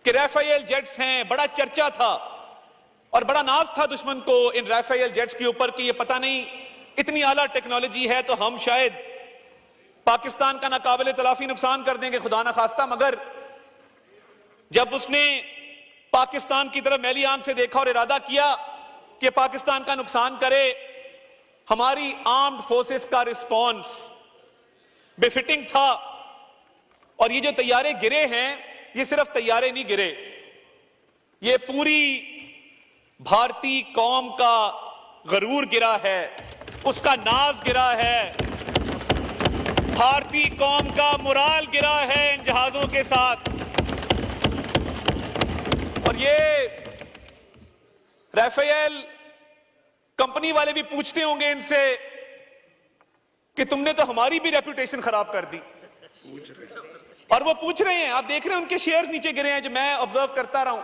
कि Rafale jets हैं, बड़ा चर्चा था और बड़ा नाज था दुश्मन को इन राफेल जेट्स के ऊपर कि ये पता नहीं इतनी आला टेक्नोलॉजी है तो हम शायद पाकिस्तान का नाकाबिले तलाफी नुकसान कर देंगे, खुदा ना खास्ता। मगर जब उसने पाकिस्तान की तरफ मैली आंख से देखा और इरादा किया कि पाकिस्तान का नुकसान करे, हमारी आर्म्ड फोर्सेस का रिस्पॉन्स बेफिटिंग था। और ये जो तैयारे गिरे हैं, ये सिर्फ तैयारे नहीं गिरे, ये पूरी भारतीय कौम का गरूर गिरा है, उसका नाज गिरा है, भारतीय कौम का मुराल गिरा है इन जहाजों के साथ। और ये राफेल कंपनी वाले भी पूछते होंगे इनसे कि तुमने तो हमारी भी रेपुटेशन खराब कर दी, और वो पूछ रहे हैं, आप देख रहे हैं उनके शेयर्स नीचे गिरे हैं, जो मैं ऑब्जर्व करता रहा हूं।